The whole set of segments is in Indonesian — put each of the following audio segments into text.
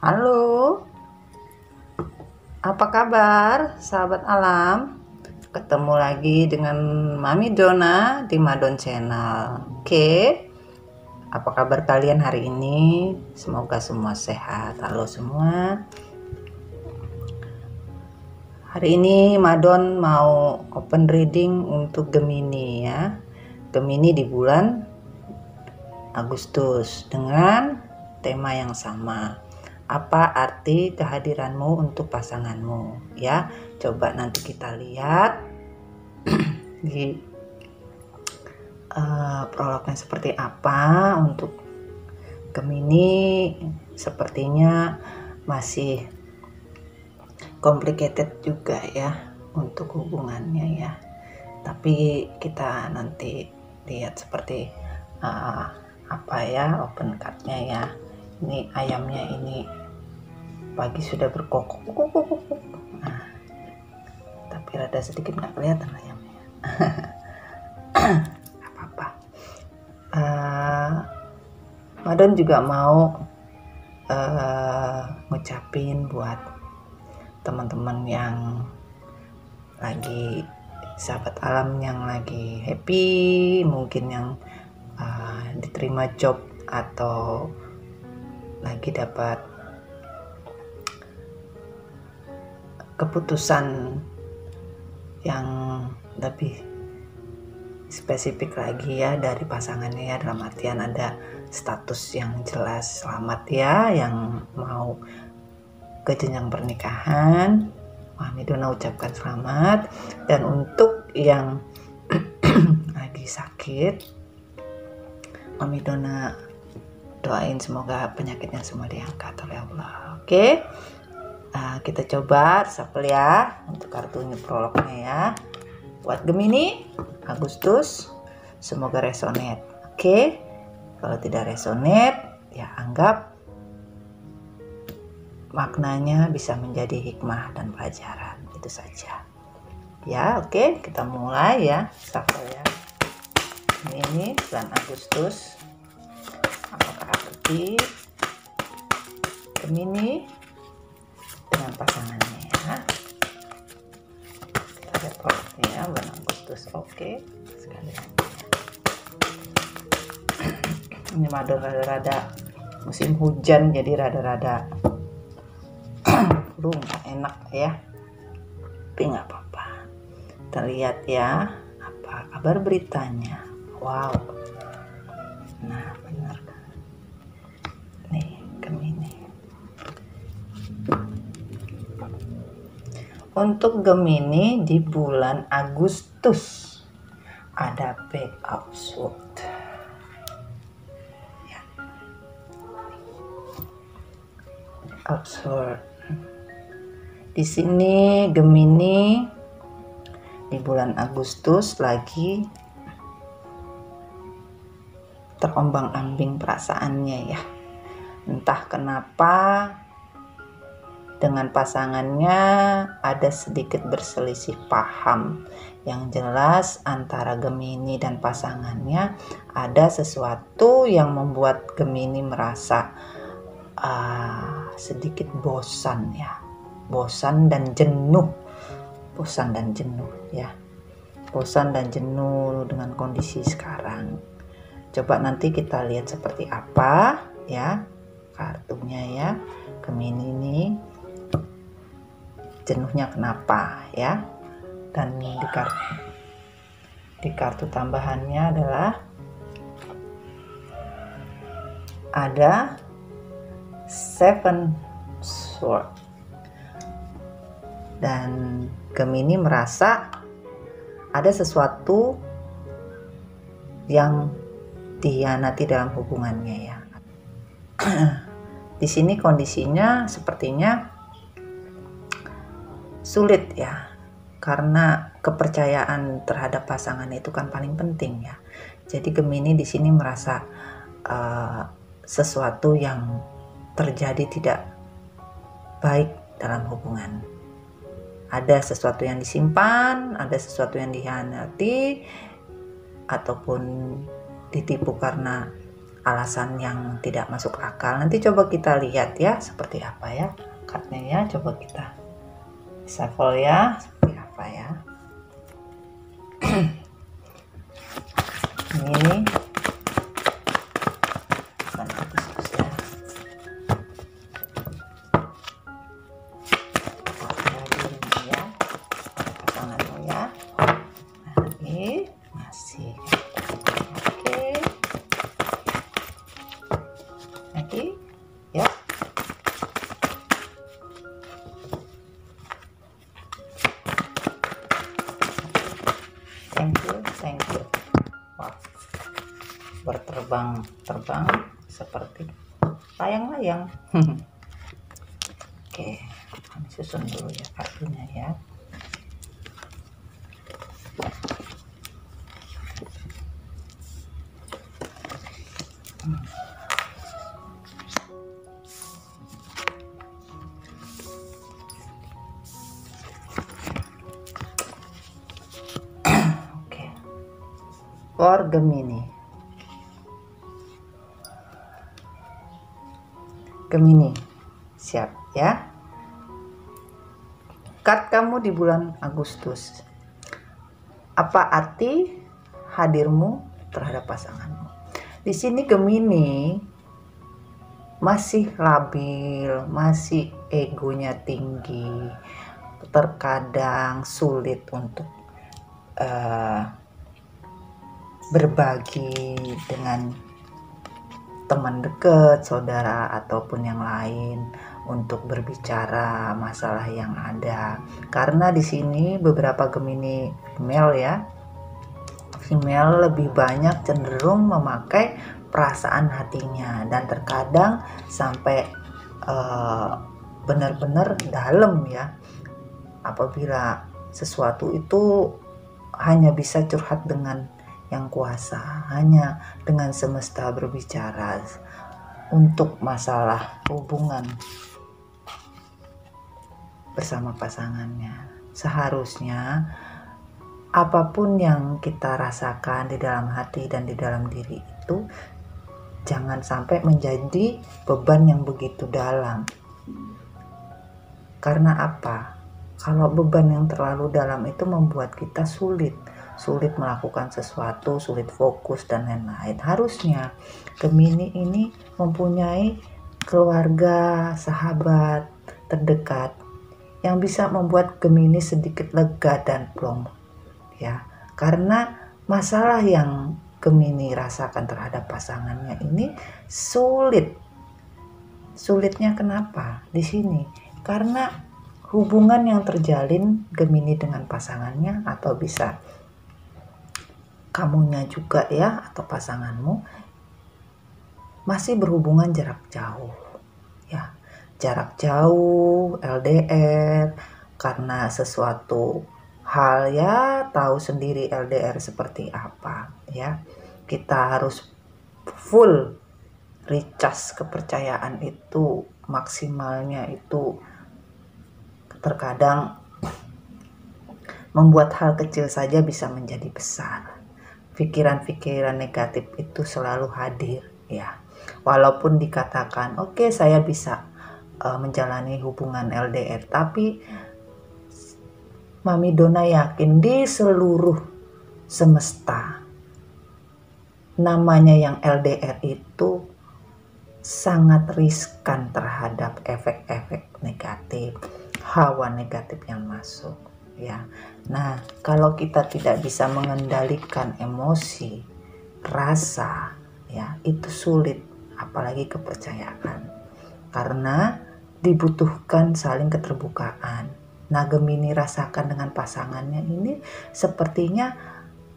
Halo, apa kabar sahabat alam? Ketemu lagi dengan Mami Dona di Madon Channel. Oke, apa kabar kalian hari ini? Semoga semua sehat. Halo semua. Hari ini Madon mau open reading untuk Gemini ya. Gemini di bulan Agustus dengan tema yang sama. Apa arti kehadiranmu untuk pasanganmu ya? Coba nanti kita lihat di prolognya seperti apa. Untuk Gemini sepertinya masih complicated juga ya untuk hubungannya ya, tapi kita nanti lihat seperti apa ya open cardnya ya. Ini ayamnya ini pagi sudah berkokok, nah, tapi rada sedikit nggak kelihatan ayamnya. Apa-apa. Madon juga mau ngucapin buat teman-teman yang lagi sahabat alam yang lagi happy, mungkin yang diterima job atau lagi dapat keputusan yang lebih spesifik lagi ya dari pasangannya ya, dalam artian ada status yang jelas. Selamat ya yang mau ke jenjang pernikahan, Mami Dona ucapkan selamat. Dan untuk yang lagi sakit, Mami Dona doain semoga penyakitnya semua diangkat oleh Allah. Oke, kita coba shuffle ya untuk kartunya prolognya ya. Buat Gemini Agustus, semoga resonate. Oke, kalau tidak resonate ya anggap maknanya bisa menjadi hikmah dan pelajaran, itu saja ya. Oke, kita mulai ya shuffle ya. Ini bulan Agustus, apakah arti Gemini dengan pasangannya ya. Kita lihat prolognya bulan Agustus. Oke, sekali lagi ini rada-rada musim hujan, jadi rada-rada nggak enak ya, tapi nggak apa-apa. Kita lihat ya apa kabar beritanya. Wow, nah benar kan nih Gemini. Untuk Gemini di bulan Agustus ada Page of Swords ya. Of Swords di sini Gemini di bulan Agustus lagi terombang-ambing perasaannya ya. Entah kenapa dengan pasangannya ada sedikit berselisih paham. Yang jelas antara Gemini dan pasangannya ada sesuatu yang membuat Gemini merasa sedikit bosan ya. Bosan dan jenuh ya, bosan dan jenuh dengan kondisi sekarang. Coba nanti kita lihat seperti apa ya kartunya ya. Gemini ini jenuhnya kenapa ya, dan di kartu tambahannya adalah ada Seven Swords. Dan Gemini merasa ada sesuatu yang dikhianati dalam hubungannya ya. Di sini kondisinya sepertinya sulit ya, karena kepercayaan terhadap pasangan itu kan paling penting ya. Jadi Gemini di sini merasa sesuatu yang terjadi tidak baik dalam hubungan. Ada sesuatu yang disimpan, ada sesuatu yang dikhianati, ataupun ditipu karena alasan yang tidak masuk akal. Nanti coba kita lihat ya seperti apa ya cardnya ya. Coba kita shuffle ya seperti apa ya. Ini Agustus ya. Ini ya pasanganmu ya. Nah, ini masih oke. Lagi ya. Thank you. Wow. Berterbang seperti layang-layang. Oke, kami susun dulu ya kartunya ya. Oke. For Gemini. Gemini, siap ya. Card kamu di bulan Agustus. Apa arti hadirmu terhadap pasanganmu? Di sini Gemini masih labil, masih egonya tinggi, terkadang sulit untuk berbagi dengan teman dekat, saudara ataupun yang lain untuk berbicara masalah yang ada. Karena di sini beberapa Gemini female ya, female lebih banyak cenderung memakai perasaan hatinya dan terkadang sampai benar-benar dalam ya. Apabila sesuatu itu hanya bisa curhat dengan yang kuasa, hanya dengan semesta berbicara untuk masalah hubungan bersama pasangannya. Seharusnya apapun yang kita rasakan di dalam hati dan di dalam diri itu jangan sampai menjadi beban yang begitu dalam. Karena apa? Kalau beban yang terlalu dalam itu membuat kita sulit melakukan sesuatu, sulit fokus dan lain-lain. Harusnya Gemini ini mempunyai keluarga, sahabat terdekat yang bisa membuat Gemini sedikit lega dan plong ya. Karena masalah yang Gemini rasakan terhadap pasangannya ini sulit. Sulitnya kenapa? Di sini karena hubungan yang terjalin Gemini dengan pasangannya atau bisa kamunya juga ya atau pasanganmu masih berhubungan jarak jauh ya, jarak jauh LDR karena sesuatu hal ya, tahu sendiri LDR seperti apa ya. Kita harus full recharge kepercayaan itu, maksimalnya itu terkadang membuat hal kecil saja bisa menjadi besar. Pikiran-pikiran negatif itu selalu hadir ya. Walaupun dikatakan oke, saya bisa menjalani hubungan LDR, tapi Mami Dona yakin di seluruh semesta namanya yang LDR itu sangat riskan terhadap efek-efek negatif, hawa negatif yang masuk ya. Nah, kalau kita tidak bisa mengendalikan emosi, rasa ya, itu sulit, apalagi kepercayaan. Karena dibutuhkan saling keterbukaan. Nah, Gemini rasakan dengan pasangannya ini sepertinya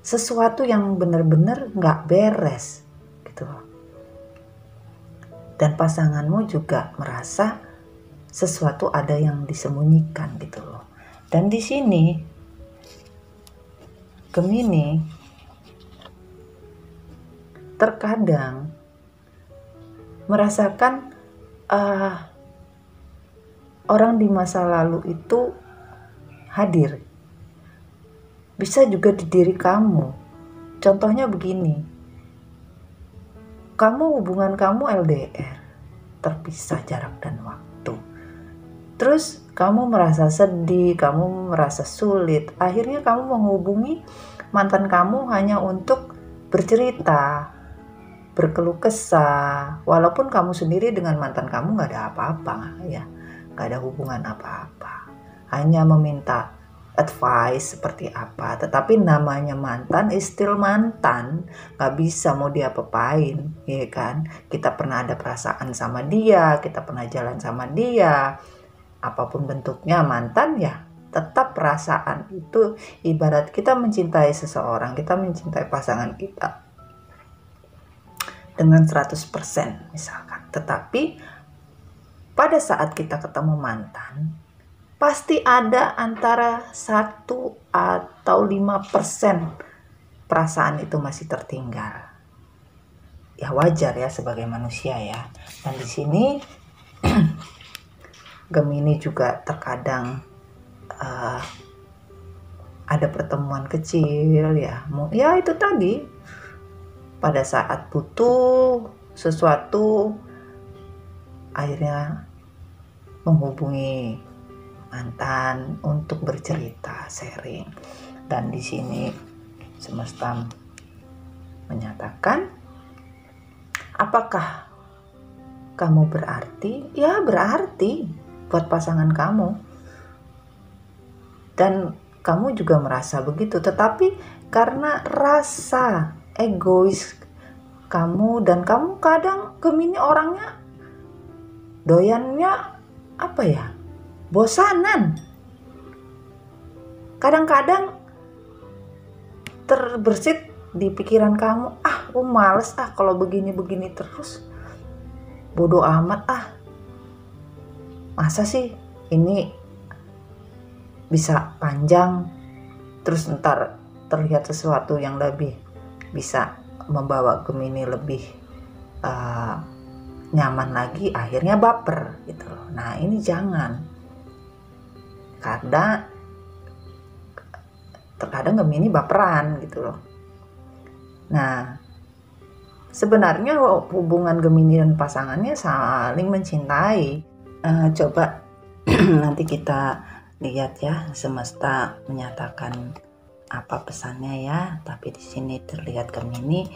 sesuatu yang benar-benar nggak beres gitu loh. Dan pasanganmu juga merasa sesuatu ada yang disembunyikan gitu loh. Dan di sini Gemini terkadang merasakan orang di masa lalu itu hadir. Bisa juga di diri kamu. Contohnya begini. hubungan kamu LDR, terpisah jarak dan waktu. Terus kamu merasa sedih, kamu merasa sulit. Akhirnya kamu menghubungi mantan kamu hanya untuk bercerita, berkeluh kesah. Walaupun kamu sendiri dengan mantan kamu gak ada apa-apa ya, gak ada hubungan apa-apa. Hanya meminta advice seperti apa. Tetapi namanya mantan is still mantan, gak bisa mau diapa-apain, ya kan. Kita pernah ada perasaan sama dia, kita pernah jalan sama dia, apapun bentuknya mantan ya tetap perasaan. Itu ibarat kita mencintai seseorang, kita mencintai pasangan kita dengan 100% misalkan. Tetapi pada saat kita ketemu mantan, pasti ada antara 1 atau 5% perasaan itu masih tertinggal. Ya wajar ya sebagai manusia ya. Dan di sini Gemini juga terkadang ada pertemuan kecil ya. Ya itu tadi, pada saat butuh sesuatu akhirnya menghubungi mantan untuk bercerita, sharing. Dan di sini semesta menyatakan, apakah kamu berarti? Ya berarti buat pasangan kamu. Dan kamu juga merasa begitu. Tetapi karena rasa egois kamu, dan kamu kadang Gemini orangnya doyannya apa ya? Bosanan. Kadang-kadang terbersit di pikiran kamu, aku males kalau begini-begini terus. Bodoh amat Masa sih ini bisa panjang, terus ntar terlihat sesuatu yang lebih bisa membawa Gemini lebih nyaman lagi, akhirnya baper gitu loh. Nah ini jangan. Karena terkadang Gemini baperan gitu loh. Nah sebenarnya hubungan Gemini dan pasangannya saling mencintai. Coba nanti kita lihat ya, semesta menyatakan apa pesannya ya. Tapi di sini terlihat Gemini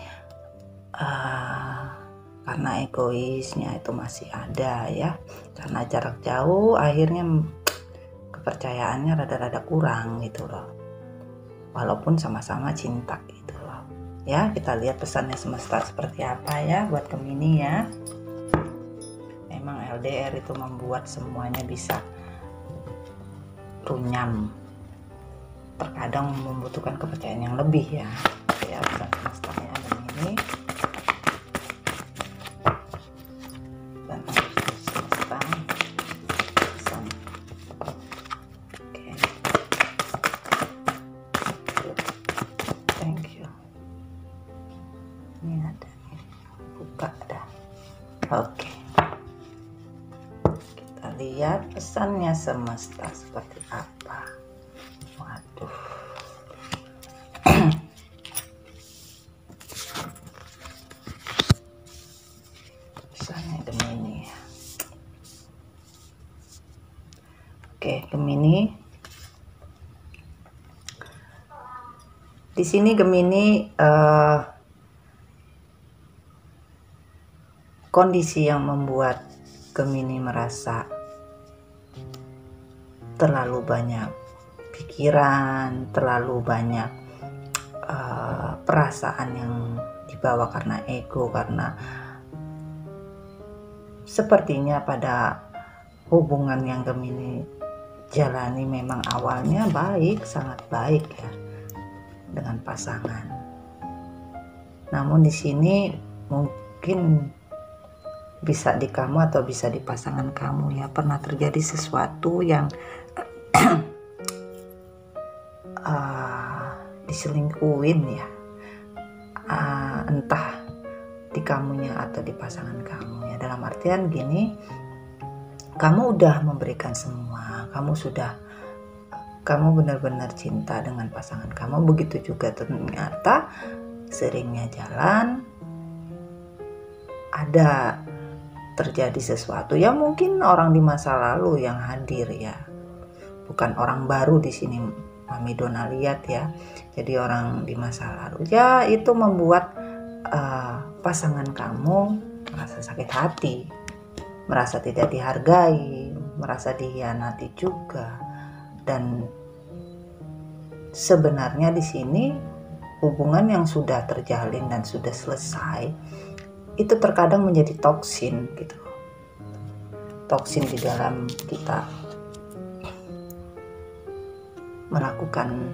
karena egoisnya itu masih ada ya. Karena jarak jauh akhirnya kepercayaannya rada-rada kurang gitu loh. Walaupun sama-sama cinta gitu loh. Ya, kita lihat pesannya semesta seperti apa ya buat Gemini ya. Memang LDR itu membuat semuanya bisa runyam. Terkadang membutuhkan kepercayaan yang lebih ya. Ya, pesan semestanya Gemini. Dan semesta pesan. Oke. Thank you. Ini ada nih. Buka dah. Oke. Kita lihat pesannya semesta seperti apa. Waduh. Pesannya Gemini. Oke, Gemini. Di sini Gemini kondisi yang membuat Gemini merasa terlalu banyak pikiran, terlalu banyak perasaan yang dibawa karena ego, karena sepertinya pada hubungan yang Gemini jalani memang awalnya baik, sangat baik ya dengan pasangan. Namun di sini mungkin bisa di kamu atau bisa di pasangan kamu ya, pernah terjadi sesuatu yang diselingkuhin ya, entah di kamunya atau di pasangan kamu ya. Dalam artian gini, kamu udah memberikan semua, kamu benar-benar cinta dengan pasangan kamu. Begitu juga ternyata seringnya jalan ada terjadi sesuatu ya, mungkin orang di masa lalu yang hadir ya, bukan orang baru di sini Mami Dona lihat ya. Jadi orang di masa lalu ya, itu membuat pasangan kamu merasa sakit hati, merasa tidak dihargai, merasa dikhianati juga. Dan sebenarnya di sini hubungan yang sudah terjalin dan sudah selesai itu terkadang menjadi toksin gitu. Toksin di dalam kita melakukan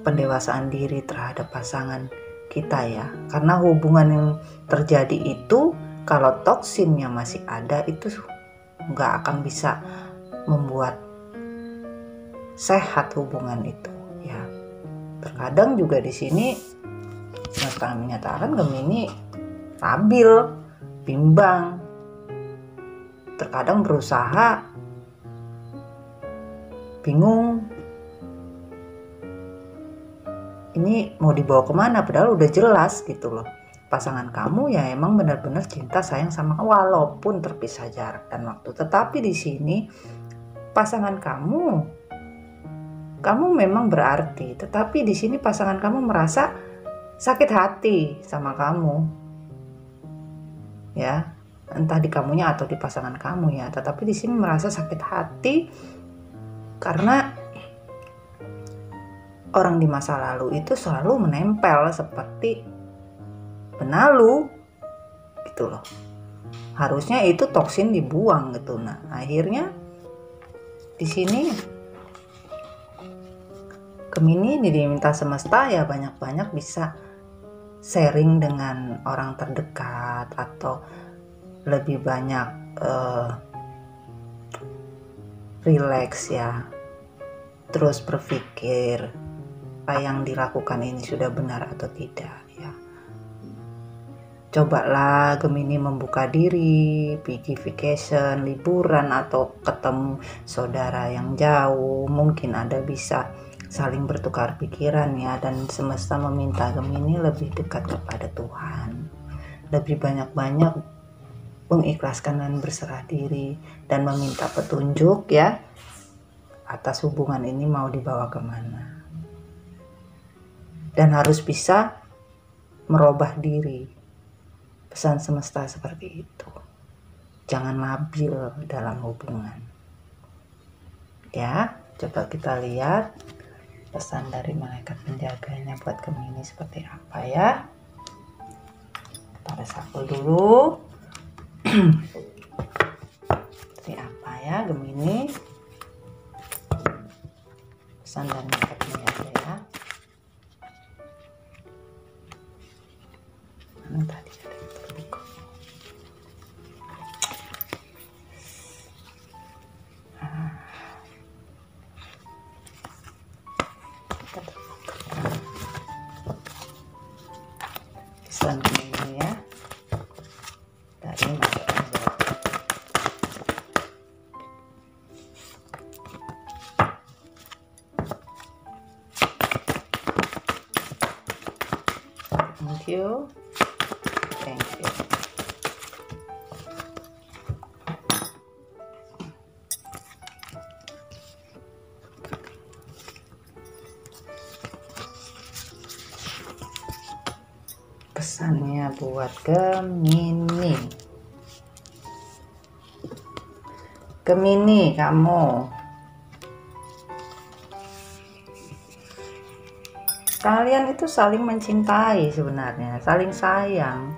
pendewasaan diri terhadap pasangan kita ya. Karena hubungan yang terjadi itu kalau toksinnya masih ada, itu nggak akan bisa membuat sehat hubungan itu ya. Terkadang juga di sini semesta menyatakan Gemini labil, bimbang, terkadang berusaha, bingung ini mau dibawa kemana, padahal udah jelas gitu loh. Pasangan kamu ya emang benar-benar cinta sayang sama kamu walaupun terpisah jarak dan waktu. Tetapi di sini pasangan kamu memang berarti, tetapi di sini pasangan kamu merasa sakit hati sama kamu. Ya, entah di kamunya atau di pasangan kamu ya, tetapi di sini merasa sakit hati karena orang di masa lalu itu selalu menempel seperti benalu gitu loh. Harusnya itu toksin dibuang gitu. Nah, akhirnya di sini Gemini diminta semesta ya banyak-banyak bisa sharing dengan orang terdekat atau lebih banyak relax ya. Terus berpikir apa yang dilakukan ini sudah benar atau tidak ya. Cobalah Gemini membuka diri, pergi vacation, liburan atau ketemu saudara yang jauh. Mungkin Anda bisa saling bertukar pikiran ya, dan semesta meminta Gemini lebih dekat kepada Tuhan. Lebih banyak-banyak mengikhlaskan dan berserah diri dan meminta petunjuk ya atas hubungan ini mau dibawa kemana. Dan harus bisa merubah diri. Pesan semesta seperti itu. Jangan labil dalam hubungan. Ya, coba kita lihat pesan dari malaikat penjaganya buat Gemini seperti apa ya. Kita reshuffle dulu. Seperti apa ya Gemini? Pesan dari malaikat penjaga ya. Mana tadi ada yang terbuka? Pesan Gemini ya dari malaikat penjaga. Thank you. Thank you. Pesannya buat Gemini. Gemini, kamu kalian itu saling mencintai sebenarnya, saling sayang.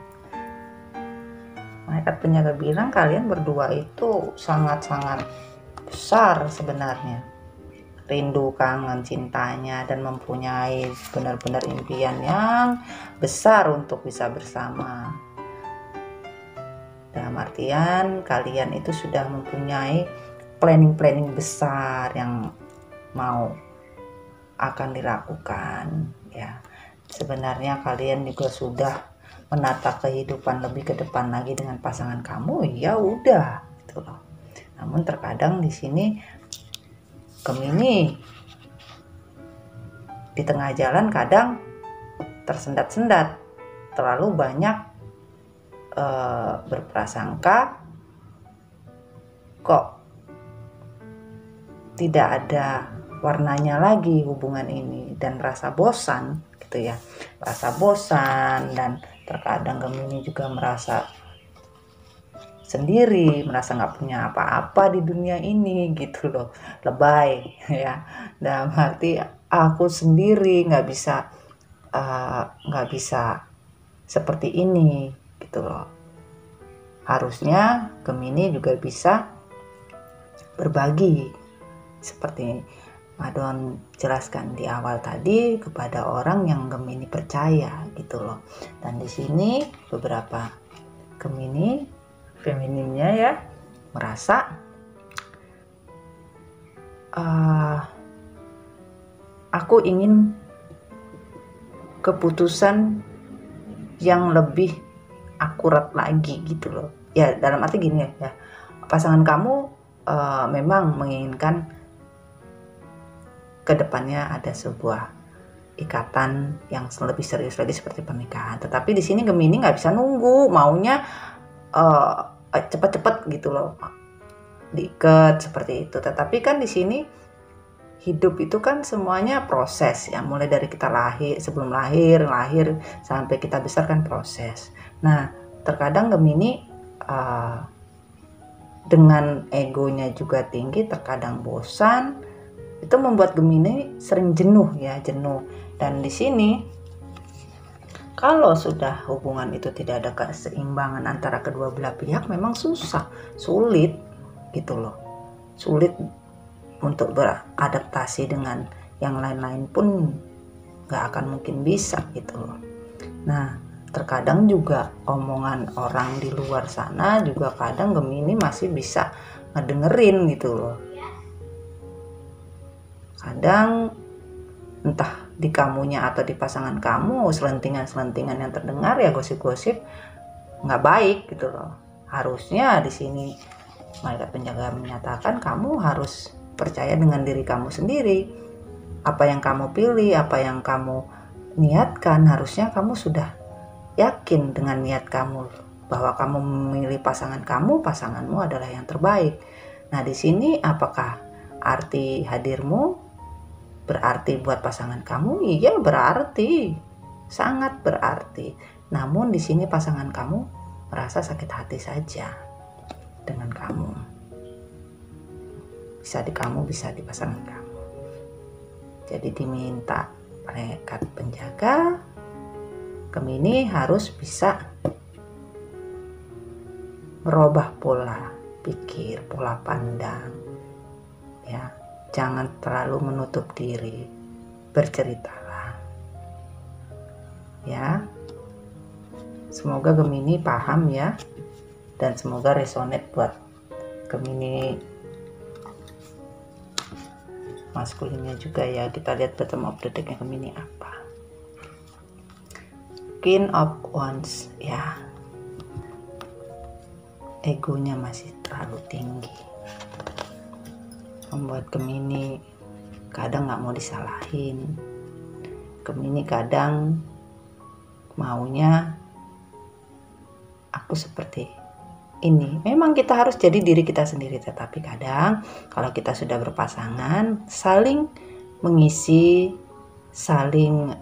Malaikat penjaga bilang kalian berdua itu sangat-sangat besar sebenarnya. Rindu, kangen, cintanya, dan mempunyai benar-benar impian yang besar untuk bisa bersama. Dalam artian kalian itu sudah mempunyai planning-planning besar yang mau akan dilakukan ya. Sebenarnya kalian juga sudah menata kehidupan lebih ke depan lagi dengan pasangan kamu, ya udah gitu loh. Namun terkadang di sini Gemini di tengah jalan kadang tersendat-sendat, terlalu banyak berprasangka kok tidak ada warnanya lagi hubungan ini, dan rasa bosan gitu ya, rasa bosan, dan terkadang Gemini juga merasa sendiri, merasa nggak punya apa-apa di dunia ini gitu loh, lebay ya, dalam arti aku sendiri nggak bisa seperti ini gitu loh. Harusnya Gemini juga bisa berbagi seperti Madon jelaskan di awal tadi kepada orang yang Gemini percaya gitu loh. Dan di sini beberapa Gemini feminimnya ya merasa aku ingin keputusan yang lebih akurat lagi gitu loh. Ya dalam arti gini ya, pasangan kamu memang menginginkan kedepannya ada sebuah ikatan yang lebih serius lagi seperti pernikahan. Tetapi di sini Gemini nggak bisa nunggu, maunya cepet-cepet gitu loh, diikat seperti itu. Tetapi kan di sini hidup itu kan semuanya proses ya, mulai dari kita lahir, sebelum lahir sampai kita besar kan proses. Nah terkadang Gemini dengan egonya juga tinggi, terkadang bosan, itu membuat Gemini sering jenuh. Dan di sini kalau sudah hubungan itu tidak ada keseimbangan antara kedua belah pihak, memang sulit gitu loh, sulit untuk beradaptasi dengan yang lain-lain pun nggak akan mungkin bisa gitu loh. Nah terkadang juga omongan orang di luar sana juga kadang Gemini masih bisa ngedengerin gitu loh. Kadang entah di kamunya atau di pasangan kamu, selentingan-selentingan yang terdengar ya, gosip-gosip nggak baik gitu loh. Harusnya di sini malaikat penjaga menyatakan kamu harus percaya dengan diri kamu sendiri. Apa yang kamu pilih, apa yang kamu niatkan, harusnya kamu sudah yakin dengan niat kamu bahwa kamu memilih pasanganmu adalah yang terbaik. Nah di sini apakah arti hadirmu berarti buat pasangan kamu? Iya berarti, sangat berarti. Namun di sini pasangan kamu merasa sakit hati saja dengan kamu. Bisa di kamu, bisa di pasangan kamu. Jadi diminta malaikat penjaga Gemini harus bisa merubah pola pikir, pola pandang ya. Jangan terlalu menutup diri, berceritalah ya. Semoga Gemini paham ya, dan semoga resonate buat Gemini maskulinnya juga ya. Kita lihat bottom of the deck-nya Gemini apa. Queen of Wands ya, egonya masih terlalu tinggi, membuat Gemini kadang nggak mau disalahin. Gemini kadang maunya aku seperti ini. Memang kita harus jadi diri kita sendiri, tetapi kadang kalau kita sudah berpasangan, saling mengisi, saling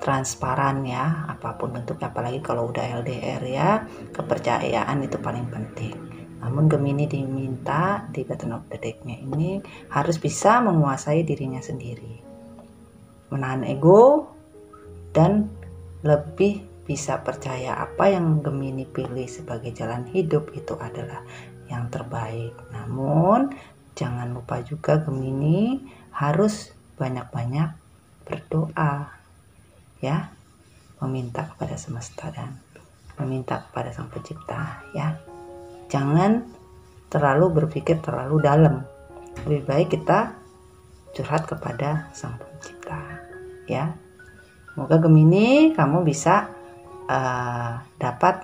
transparan ya, apapun bentuknya, apalagi kalau udah LDR ya, kepercayaan itu paling penting. Namun Gemini diminta di bottom of the deck-nya ini harus bisa menguasai dirinya sendiri, menahan ego, dan lebih bisa percaya apa yang Gemini pilih sebagai jalan hidup itu adalah yang terbaik. Namun jangan lupa juga Gemini harus banyak-banyak berdoa ya, meminta kepada semesta dan meminta kepada Sang Pencipta ya. Jangan terlalu berpikir terlalu dalam, lebih baik kita curhat kepada Sang Pencipta ya. Semoga Gemini kamu bisa dapat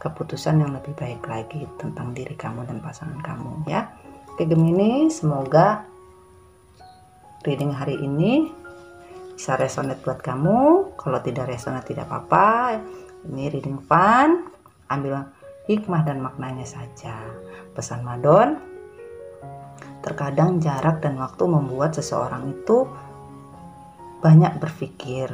keputusan yang lebih baik lagi tentang diri kamu dan pasangan kamu ya. Oke Gemini, semoga reading hari ini bisa resonate buat kamu. Kalau tidak resonate tidak apa-apa, Ini reading fun, ambil hikmah dan maknanya saja. Pesan Madon, terkadang jarak dan waktu membuat seseorang itu banyak berpikir.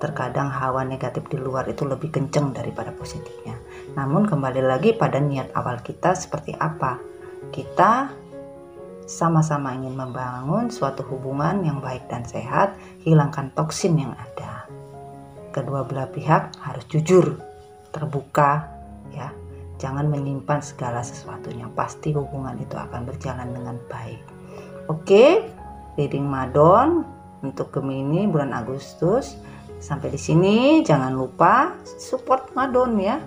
Terkadang hawa negatif di luar itu lebih kenceng daripada positifnya. Namun kembali lagi pada niat awal kita seperti apa. Kita sama-sama ingin membangun suatu hubungan yang baik dan sehat, hilangkan toksin yang ada. Kedua belah pihak harus jujur, terbuka, ya. Jangan menyimpan segala sesuatunya. Pasti hubungan itu akan berjalan dengan baik. Oke, reading Madon untuk Gemini bulan Agustus. Sampai di sini, jangan lupa support Madon ya.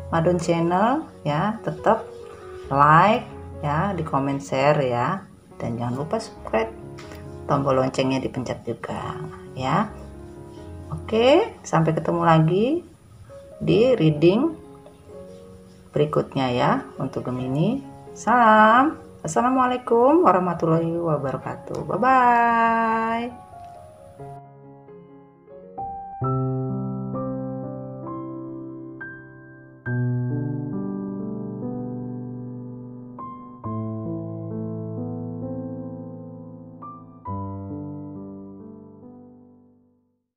Madon channel ya, tetap like ya, di komen share ya. Dan jangan lupa subscribe. Tombol loncengnya dipencet juga ya. Oke, sampai ketemu lagi di reading berikutnya ya untuk Gemini. Salam. Assalamualaikum warahmatullahi wabarakatuh. Bye bye.